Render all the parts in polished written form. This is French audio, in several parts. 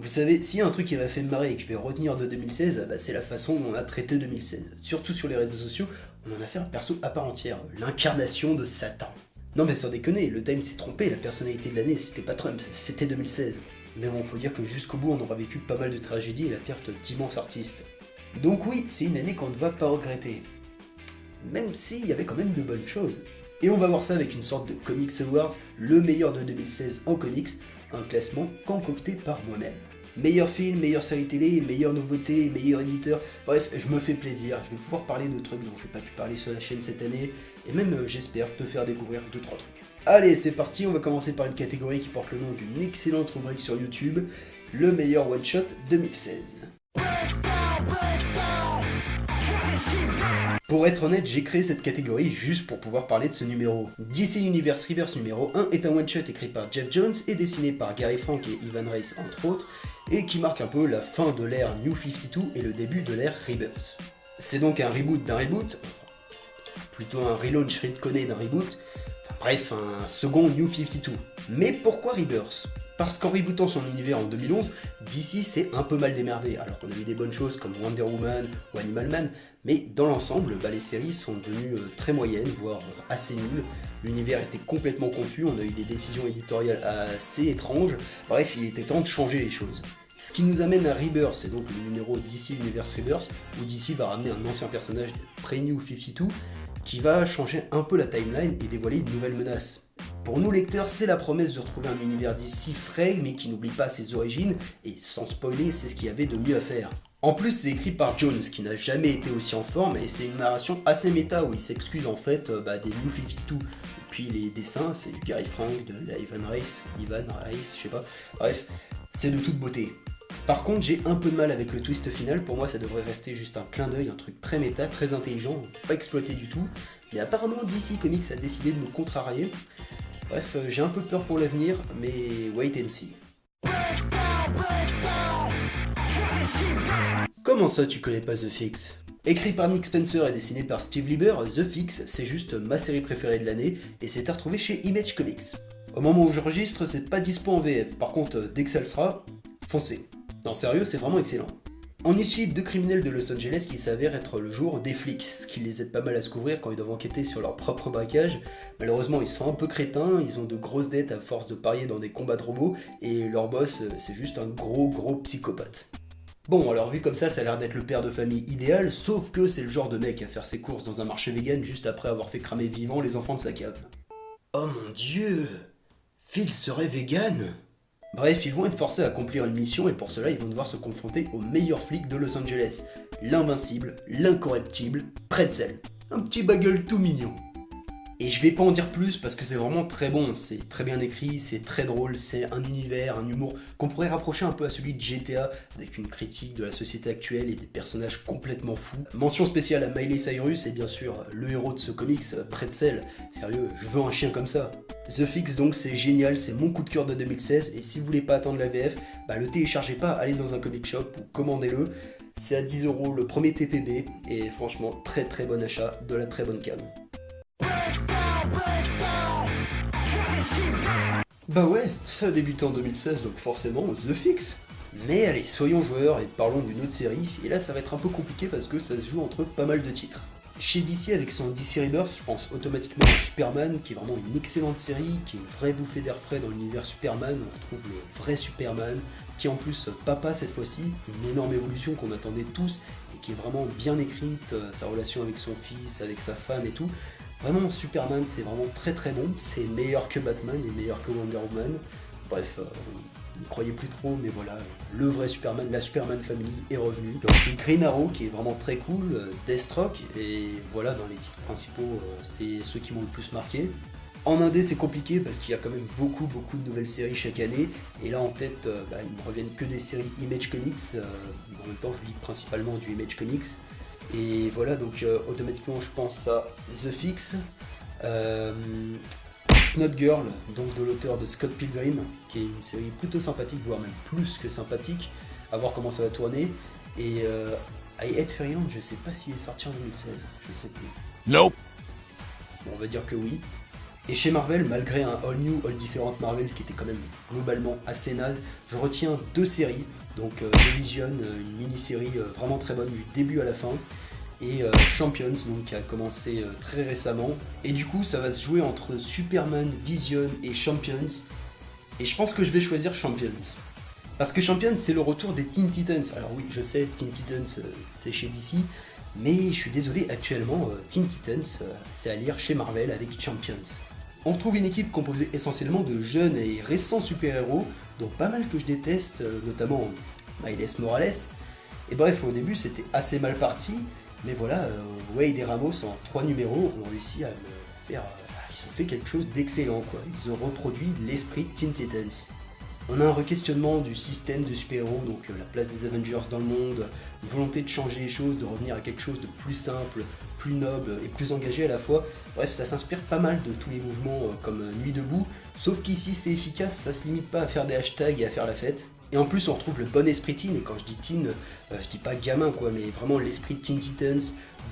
Vous savez, s'il y a un truc qui m'a fait marrer et que je vais retenir de 2016, bah, c'est la façon dont on a traité 2016. Surtout sur les réseaux sociaux, on en a fait un perso à part entière, l'incarnation de Satan. Non mais sans déconner, le Time s'est trompé, la personnalité de l'année c'était pas Trump, c'était 2016. Mais bon, faut dire que jusqu'au bout on aura vécu pas mal de tragédies et la perte d'immenses artistes. Donc oui, c'est une année qu'on ne va pas regretter. Même s'il y avait quand même de bonnes choses. Et on va voir ça avec une sorte de Comics Awards, le meilleur de 2016 en comics, un classement concocté par moi-même. Meilleur film, meilleure série télé, meilleure nouveauté, meilleur éditeur, bref, je me fais plaisir, je vais pouvoir parler de trucs dont je n'ai pas pu parler sur la chaîne cette année, et même j'espère te faire découvrir 2-3 trucs. Allez, c'est parti, on va commencer par une catégorie qui porte le nom d'une excellente rubrique sur YouTube, le meilleur one-shot 2016. Pour être honnête, j'ai créé cette catégorie juste pour pouvoir parler de ce numéro. DC Universe Rebirth numéro 1 est un one-shot écrit par Jeff Jones et dessiné par Gary Frank et Ivan Reis entre autres, et qui marque un peu la fin de l'ère New 52 et le début de l'ère Rebirth. C'est donc un reboot d'un reboot, plutôt un relaunch retconné d'un reboot, bref, un second New 52. Mais pourquoi Rebirth ? Parce qu'en rebootant son univers en 2011, DC s'est un peu mal démerdé, alors qu'on a eu des bonnes choses comme Wonder Woman ou Animal Man, mais dans l'ensemble, les séries sont devenues très moyennes, voire assez nulles. L'univers était complètement confus, on a eu des décisions éditoriales assez étranges, bref, il était temps de changer les choses. Ce qui nous amène à Rebirth, c'est donc le numéro DC Universe Rebirth, où DC va ramener un ancien personnage de Pre-New 52, qui va changer un peu la timeline et dévoiler une nouvelle menace. Pour nous lecteurs, c'est la promesse de retrouver un univers d'ici frais, mais qui n'oublie pas ses origines, et sans spoiler, c'est ce qu'il y avait de mieux à faire. En plus, c'est écrit par Jones, qui n'a jamais été aussi en forme, et c'est une narration assez méta, où il s'excuse en fait des New 52. Et puis les dessins, c'est du Gary Frank, de Ivan Reis, je sais pas, bref, c'est de toute beauté. Par contre, j'ai un peu de mal avec le twist final, pour moi ça devrait rester juste un clin d'œil, un truc très méta, très intelligent, pas exploité du tout, mais apparemment DC Comics a décidé de me contrarier. Bref, j'ai un peu peur pour l'avenir, mais wait and see. Comment ça tu connais pas The Fix ? Écrit par Nick Spencer et dessiné par Steve Lieber, The Fix c'est juste ma série préférée de l'année et c'est à retrouver chez Image Comics. Au moment où j'enregistre, c'est pas dispo en VF, par contre dès que ça le sera, foncez. Non sérieux, c'est vraiment excellent. On y suit deux criminels de Los Angeles qui s'avèrent être le jour des flics, ce qui les aide pas mal à se couvrir quand ils doivent enquêter sur leur propre braquage. Malheureusement, ils sont un peu crétins, ils ont de grosses dettes à force de parier dans des combats de robots, et leur boss, c'est juste un gros psychopathe. Bon, alors vu comme ça a l'air d'être le père de famille idéal, sauf que c'est le genre de mec à faire ses courses dans un marché vegan juste après avoir fait cramer vivant les enfants de sa cave. Oh mon dieu, Phil serait vegan ? Bref, ils vont être forcés à accomplir une mission et pour cela ils vont devoir se confronter au meilleur flic de Los Angeles, l'invincible, l'incorruptible, Pretzel. Un petit bagel tout mignon. Et je vais pas en dire plus parce que c'est vraiment très bon, c'est très bien écrit, c'est très drôle, c'est un univers, un humour qu'on pourrait rapprocher un peu à celui de GTA avec une critique de la société actuelle et des personnages complètement fous. Mention spéciale à Miley Cyrus et bien sûr le héros de ce comics, Pretzel. Sérieux, je veux un chien comme ça. The Fix donc c'est génial, c'est mon coup de cœur de 2016 et si vous voulez pas attendre la VF, le téléchargez pas, allez dans un comic shop ou commandez-le. C'est à 10€ le premier TPB et franchement très bon achat, de la très bonne cam. Bah ouais, ça a débuté en 2016 donc forcément The Fix. Mais allez, soyons joueurs et parlons d'une autre série, et là ça va être un peu compliqué parce que ça se joue entre pas mal de titres. Chez DC avec son DC Rebirth, je pense automatiquement à Superman, qui est vraiment une excellente série, qui est une vraie bouffée d'air frais dans l'univers Superman, on retrouve le vrai Superman, qui est en plus papa cette fois-ci, une énorme évolution qu'on attendait tous, et qui est vraiment bien écrite, sa relation avec son fils, avec sa femme et tout. Vraiment Superman c'est vraiment très bon, c'est meilleur que Batman et meilleur que Wonder Woman, bref, n'y croyez plus trop, mais voilà, le vrai Superman, la Superman Family est revenue. Donc c'est Green Arrow qui est vraiment très cool, Deathstroke, et voilà, dans les titres principaux, c'est ceux qui m'ont le plus marqué. En indé c'est compliqué parce qu'il y a quand même beaucoup de nouvelles séries chaque année, et là en tête, il me reviennent que des séries Image Comics, en même temps je lis principalement du Image Comics, et voilà, donc automatiquement je pense à The Fix, Snot Girl, donc de l'auteur de Scott Pilgrim, qui est une série plutôt sympathique, voire même plus que sympathique, à voir comment ça va tourner. Et I Hate Fairyland, je sais pas s'il est sorti en 2016, je sais plus. Nope. Bon, on va dire que oui. Et chez Marvel, malgré un All New, All Different Marvel qui était quand même globalement assez naze, je retiens 2 séries. Donc The Vision, une mini-série vraiment très bonne du début à la fin, et Champions, donc qui a commencé très récemment. Et du coup, ça va se jouer entre Superman, Vision et Champions. Et je pense que je vais choisir Champions. Parce que Champions, c'est le retour des Teen Titans. Alors oui, je sais, Teen Titans, c'est chez DC. Mais je suis désolé, actuellement, Teen Titans, c'est à lire chez Marvel avec Champions. On retrouve une équipe composée essentiellement de jeunes et récents super-héros, dont pas mal que je déteste, notamment Miles Morales. Et bref, au début c'était assez mal parti, mais voilà, Wade et Ramos en 3 numéros ont réussi à me faire... ils ont fait quelque chose d'excellent, quoi. Ils ont reproduit l'esprit Teen Titans. On a un re-questionnement du système de super-héros, donc la place des Avengers dans le monde, une volonté de changer les choses, de revenir à quelque chose de plus simple, plus noble et plus engagé à la fois. Bref, ça s'inspire pas mal de tous les mouvements comme Nuit debout, sauf qu'ici c'est efficace, ça se limite pas à faire des hashtags et à faire la fête. Et en plus on retrouve le bon esprit teen, et quand je dis teen, je dis pas gamin quoi, mais vraiment l'esprit Teen Titans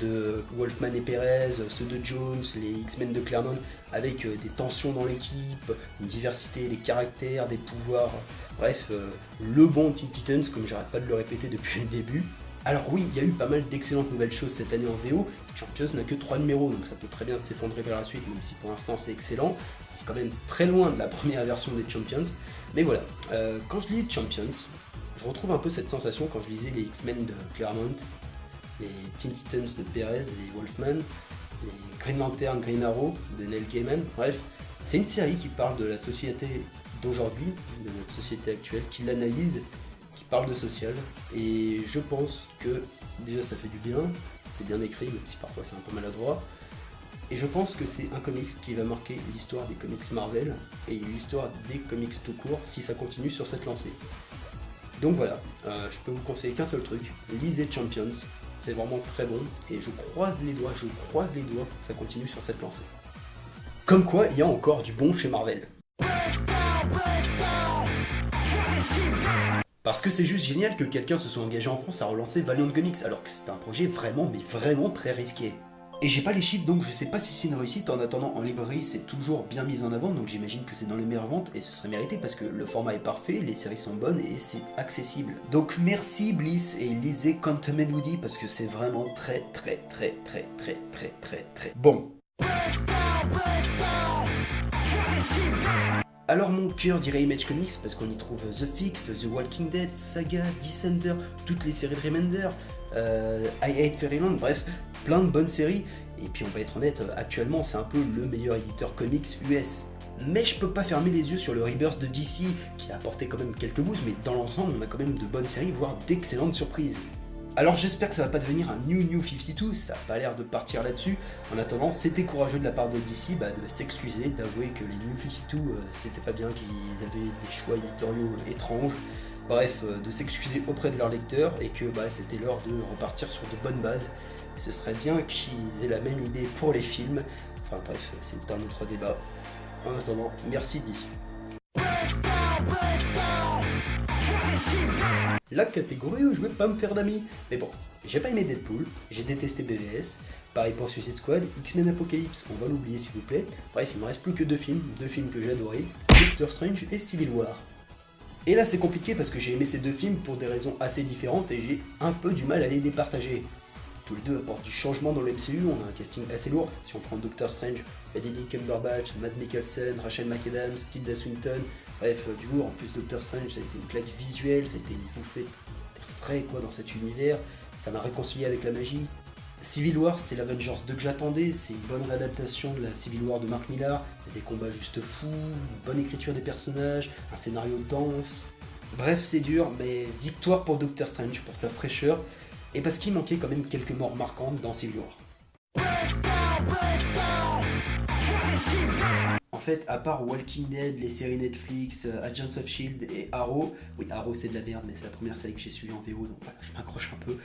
de Wolfman et Perez, ceux de Jones, les X-Men de Claremont, avec des tensions dans l'équipe, une diversité des caractères, des pouvoirs, bref, le bon Teen Titans, comme j'arrête pas de le répéter depuis le début. Alors oui, il y a eu pas mal d'excellentes nouvelles choses cette année en VO, Champions n'a que 3 numéros, donc ça peut très bien s'effondrer vers la suite, même si pour l'instant c'est excellent. C'est quand même très loin de la première version des Champions, mais voilà, quand je lis Champions, je retrouve un peu cette sensation quand je lisais les X-Men de Claremont, les Teen Titans de Perez et Wolfman, les Green Lantern, Green Arrow de Neil Gaiman, bref, c'est une série qui parle de la société d'aujourd'hui, de notre société actuelle, qui l'analyse, qui parle de social, et je pense que déjà ça fait du bien, c'est bien écrit, même si parfois c'est un peu maladroit, et je pense que c'est un comics qui va marquer l'histoire des comics Marvel, et l'histoire des comics tout court, si ça continue sur cette lancée. Donc voilà, je peux vous conseiller qu'un seul truc, lisez Champions, c'est vraiment très bon, et je croise les doigts pour que ça continue sur cette lancée. Comme quoi, il y a encore du bon chez Marvel. Parce que c'est juste génial que quelqu'un se soit engagé en France à relancer Valiant Comics, alors que c'est un projet vraiment, mais vraiment très risqué. Et j'ai pas les chiffres, donc je sais pas si c'est une réussite. En attendant, en librairie, c'est toujours bien mis en avant, donc j'imagine que c'est dans les meilleures ventes, et ce serait mérité parce que le format est parfait, les séries sont bonnes, et c'est accessible. Donc merci Bliss, et lisez Quantum and Woody, parce que c'est vraiment très bon. Alors mon cœur dirait Image Comics parce qu'on y trouve The Fix, The Walking Dead, Saga, Descender, toutes les séries de Remender, I Hate Fairyland, bref, plein de bonnes séries. Et puis on va être honnête, actuellement c'est un peu le meilleur éditeur comics US. Mais je peux pas fermer les yeux sur le Rebirth de DC, qui a apporté quand même quelques boosts, mais dans l'ensemble on a quand même de bonnes séries, voire d'excellentes surprises. Alors j'espère que ça va pas devenir un New 52, ça a pas l'air de partir là-dessus. En attendant, c'était courageux de la part de DC de s'excuser, d'avouer que les New 52 c'était pas bien, qu'ils avaient des choix éditoriaux étranges. Bref, de s'excuser auprès de leurs lecteurs et que c'était l'heure de repartir sur de bonnes bases. Ce serait bien qu'ils aient la même idée pour les films. Enfin bref, c'est un autre débat. En attendant, merci DC. La catégorie où je vais pas me faire d'amis. Mais bon, j'ai pas aimé Deadpool, j'ai détesté BVS, pareil pour Suicide Squad, X-Men Apocalypse, on va l'oublier s'il vous plaît. Bref, il me reste plus que deux films que j'ai adorés, Doctor Strange et Civil War. Et là c'est compliqué parce que j'ai aimé ces deux films pour des raisons assez différentes et j'ai un peu du mal à les départager. Tous les deux apportent du changement dans le MCU, on a un casting assez lourd. Si on prend Doctor Strange, Benedict Cumberbatch, Matt Mikkelsen, Rachel McAdams, Tilda Swinton, bref, du lourd. En plus Doctor Strange, ça a été une claque visuelle, ça a été une bouffée d'air frais dans cet univers, ça m'a réconcilié avec la magie. Civil War, c'est l'Avengers 2 que j'attendais, c'est une bonne réadaptation de la Civil War de Mark Millar, il y a des combats juste fous, une bonne écriture des personnages, un scénario dense. Bref, c'est dur, mais victoire pour Doctor Strange, pour sa fraîcheur, et parce qu'il manquait quand même quelques morts marquantes dans Civil War. En fait, à part Walking Dead, les séries Netflix, Agents of S.H.I.E.L.D. et Arrow, oui Arrow c'est de la merde mais c'est la première série que j'ai suivie en VO donc voilà, je m'accroche un peu.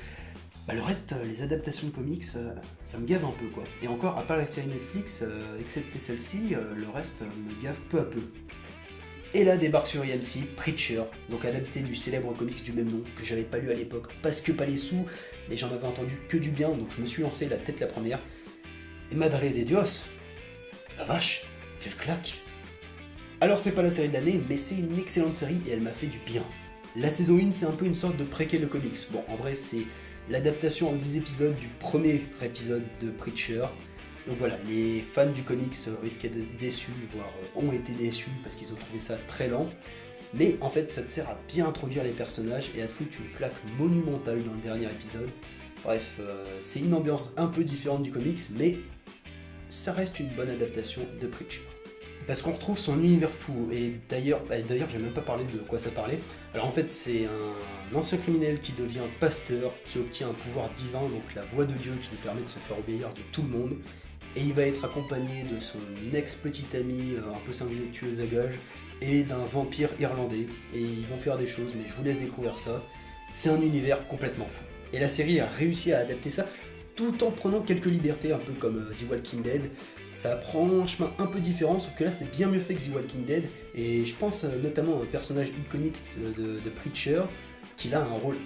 Le reste, les adaptations de comics, ça me gave un peu quoi. Et encore, à part la série Netflix, excepté celle-ci, le reste me gave peu à peu. Et là débarque sur EMC Preacher, donc adapté du célèbre comics du même nom, que j'avais pas lu à l'époque, parce que pas les sous, mais j'en avais entendu que du bien, donc je me suis lancé la tête la première. Et Madre de Dios, la vache, quelle claque! Alors c'est pas la série de l'année, mais c'est une excellente série et elle m'a fait du bien. La saison 1, c'est un peu une sorte de préquel de comics. Bon, en vrai, c'est l'adaptation en 10 épisodes du premier épisode de Preacher. Donc voilà, les fans du comics risquaient d'être déçus, voire ont été déçus parce qu'ils ont trouvé ça très lent. Mais en fait, ça te sert à bien introduire les personnages et à te foutre une claque monumentale dans le dernier épisode. Bref, c'est une ambiance un peu différente du comics, mais ça reste une bonne adaptation de Preacher. Parce qu'on retrouve son univers fou, et d'ailleurs j'ai même pas parlé de quoi ça parlait. Alors en fait c'est un ancien criminel qui devient pasteur, qui obtient un pouvoir divin, donc la voix de Dieu qui lui permet de se faire obéir de tout le monde. Et il va être accompagné de son ex-petite amie, un peu cinglée, tueuse à gages, et d'un vampire irlandais. Et ils vont faire des choses, mais je vous laisse découvrir ça. C'est un univers complètement fou. Et la série a réussi à adapter ça tout en prenant quelques libertés, un peu comme The Walking Dead. Ça prend un chemin un peu différent, sauf que là c'est bien mieux fait que The Walking Dead. Et je pense notamment à un personnage iconique de Preacher, qui a un rôle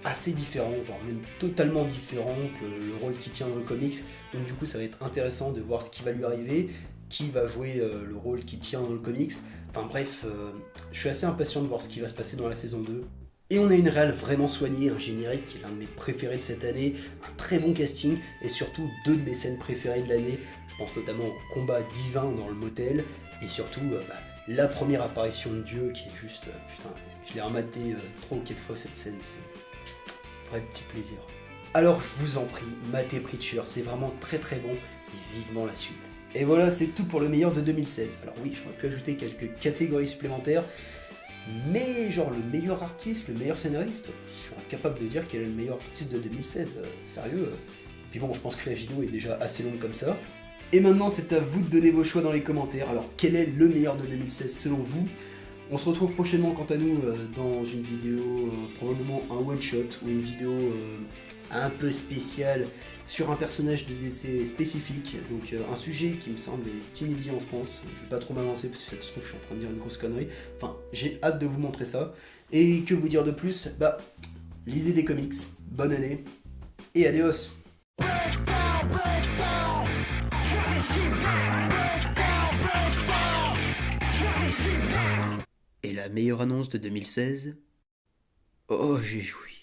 assez différent, voire même totalement différent que le rôle qu'il tient dans le comics. Donc du coup ça va être intéressant de voir ce qui va lui arriver, qui va jouer le rôle qu'il tient dans le comics. Enfin bref, je suis assez impatient de voir ce qui va se passer dans la saison 2. Et on a une réal vraiment soignée, un générique qui est l'un de mes préférés de cette année, un très bon casting et surtout deux de mes scènes préférées de l'année. Je pense notamment au combat divin dans le motel et surtout la première apparition de Dieu qui est juste... putain, je l'ai rematé 3 ou 4 fois cette scène, c'est vrai petit plaisir. Alors je vous en prie, matez Preacher, c'est vraiment très très bon et vivement la suite. Et voilà, c'est tout pour le meilleur de 2016. Alors oui, j'aurais pu ajouter quelques catégories supplémentaires, mais genre le meilleur artiste, le meilleur scénariste, je suis incapable de dire quel est le meilleur artiste de 2016, sérieux. Puis bon, je pense que la vidéo est déjà assez longue comme ça. Et maintenant, c'est à vous de donner vos choix dans les commentaires. Alors, quel est le meilleur de 2016 selon vous? On se retrouve prochainement, quant à nous, dans une vidéo, probablement un one-shot, ou une vidéo un peu spéciale sur un personnage de DC spécifique. Donc, un sujet qui me semble est inédit en France. Je vais pas trop m'avancer parce que ça se trouve, je suis en train de dire une grosse connerie. Enfin, j'ai hâte de vous montrer ça. Et que vous dire de plus? Bah, lisez des comics, bonne année, et adios! Et la meilleure annonce de 2016? Oh, j'ai joui.